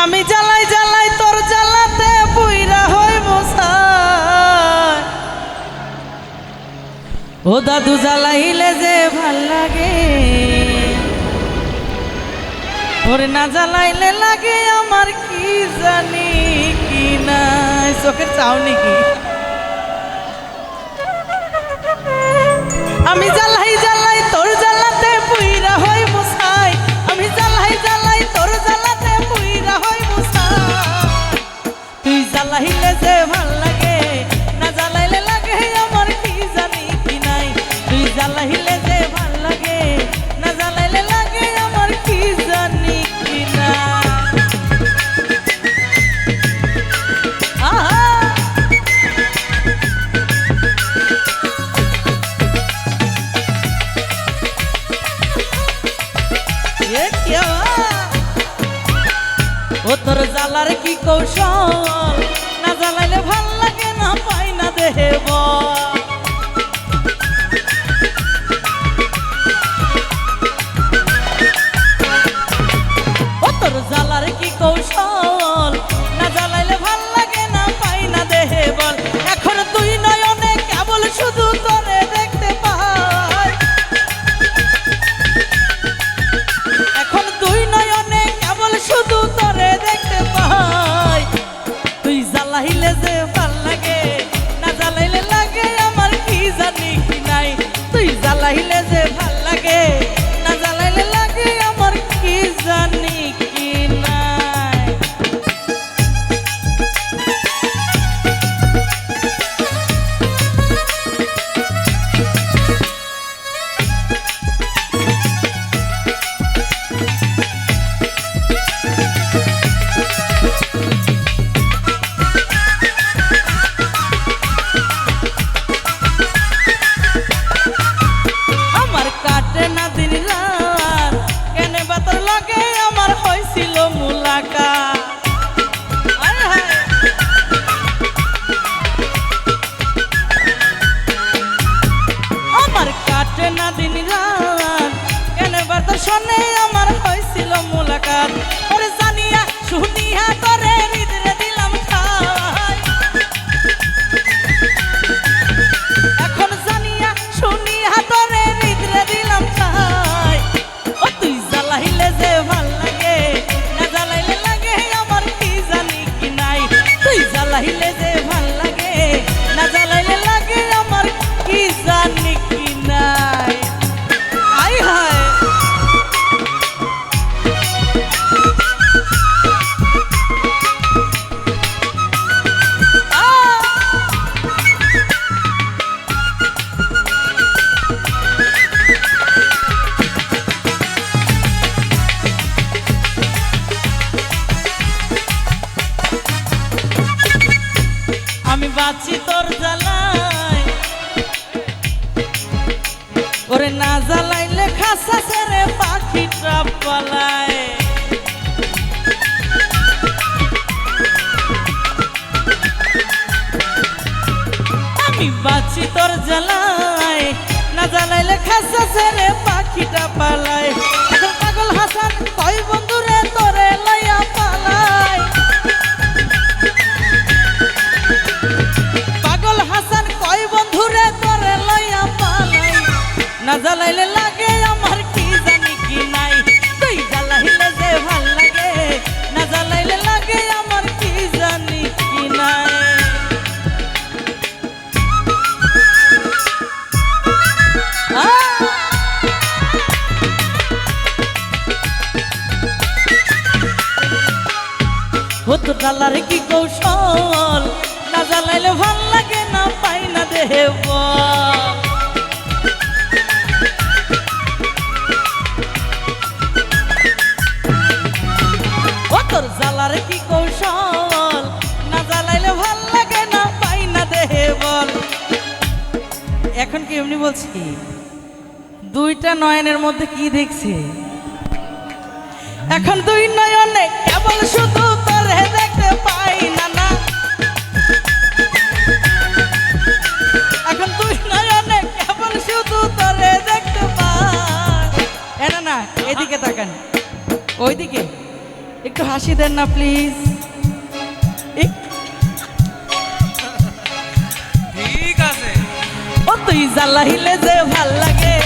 আমি জ্বালাই জ্বালাই তোর জ্বালাতে পুইরা হই মোসায়। ও দাদু জ্বালাইলে যে ভাল লাগে, ওরে না জ্বালাইলে লাগে আমার কি জানি কি নাই। চোখের চাউনি কি আমি জ্বালাই জ্বালাই তোর জ্বালাতে পুইরা হই মোসায়। আমি জ্বালাই জ্বালাই তোর জ্বালাতে পুইরা হই মোসায়। তুই জ্বালাইলে যে ভাল লাগে, না জ্বালাইলে লাগে আমার কি জানি কি নাই। তুই জ্বালাইলে যে ভাল লাগে, না জ্বালাইলে লাগে আমার কি জানি কি নাই। ও তোর জ্বালার কি কৌশল, না জ্বালাইলে ভাল লাগে না পাই না দেহে বল। ও তোর জ্বালার কি কৌশল, না জ্বালাইলে ভাল লাগে না পাই না দেহে বল। এখন তুই নয়নে কেবল শুধু তোরে দেখতে পাই। এখন তুই নয়নে কেবল শুধু তোরে দেখতে পাই। তুই জ্বালাইলে যে ভাল লাগে, না জ্বালাইলে লাগে আমার কি জানি কি নাই। তুই জ্বালাইলে যে ভাল লাগে, না জ্বালাইলে লাগে আমার কি জানি কি নাই। আমার কাটে না দিন রাত, কেনে বা তোর লগে আমার হইছিল মুলাকাত। আয় হায়। আমার কাটে না দিন রাত, কেনে বা তোর সনে আমার হইছিল মুলাকাত। ওরে জানিয়া শুনিয়া তোরে হৃদয়ে দিলাম ঠাই। এখন জানিয়া শুনিয়া তোরে হৃদয়ে দিলাম ঠাই। ও তুই জ্বালাইলে যে ভাল লাগে, না জ্বালাইলে লাগে আমার কি জানি কি নাই। তুই জ্বালাইলে যে ভাল লাগে, না জ্বালাইলে লাগে আমার কি জানি কি নাই। আয় হায়। আমি বাঁচি তোর জ্বালাই, ওরে না জ্বালাইলে খাসা ছেড়ে পাখিটা পালায়। আমি বাঁচি তোর জ্বালাই, না জ্বালাইলে খাসা ছেড়ে পাখিটা পালায়। এখন পাগল হাসান কই বন্ধুরে তোরে লইয়া পালায়। পাগল হাসান কই বন্ধুরে তোরে লইয়া পালাই। না জ্বালাইলে লাগে আমার কি জানি কি নাই। তুই জ্বালাইলে যে ভাল লাগে, না জ্বালাইলে লাগে আমার কি জানি কি নাই। হতো ডালার কি কৌশল, না জ্বালাইলে ভাল লাগে না পাই না দেহে বল। ও তোর জ্বালার কি কৌশল, না জ্বালাইলে ভাল লাগে না পাই না দেহে বল। এখন কি এমনি বলছি, দুইটা নয়নের মধ্যে কি দেখছে। এখন দুই নয়নে কেবল শুধু তোরে দেখতে পাই না না। এখন দুই নয়নে কেবল শুধু তোরে দেখতে পাই। এনা না এদিকে তাকান, ওইদিকে একটু হাসি দেন না প্লিজ। ঠিক আছে। ও তুই জ্বালাইলে যে ভাল লাগে,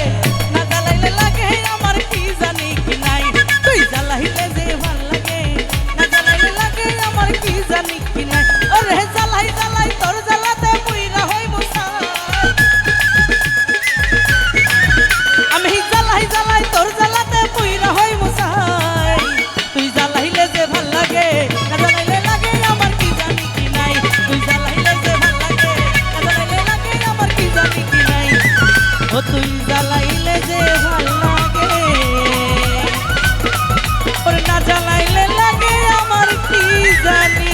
না জ্বালাইলে লাগে আমার কি জানি কি নাই। তুই জ্বালাইলে যে ভাল লাগে, না জ্বালাইলে লাগে আমার কি জানি কি নাই। ওরে জ্বালাই জ্বালাই তোর জ্বালাতে পুইরা হই মুসাই। আমি জ্বালাই জ্বালাই তোর জ্বালাতে পুইরা হই মুসাই। তুই জ্বালাইলে যে ভাল লাগে, না জ্বালাইলে লাগে আমার কি জানি কি নাই। তুই জ্বালাইলে যে ভাল লাগে, না জ্বালাইলে লাগে আমার কি জানি কি নাই। ও তুই জ্বালাইলে যে ভাল লাগে, ওরে না জ্বালাইলে লাগে আমার কি জানি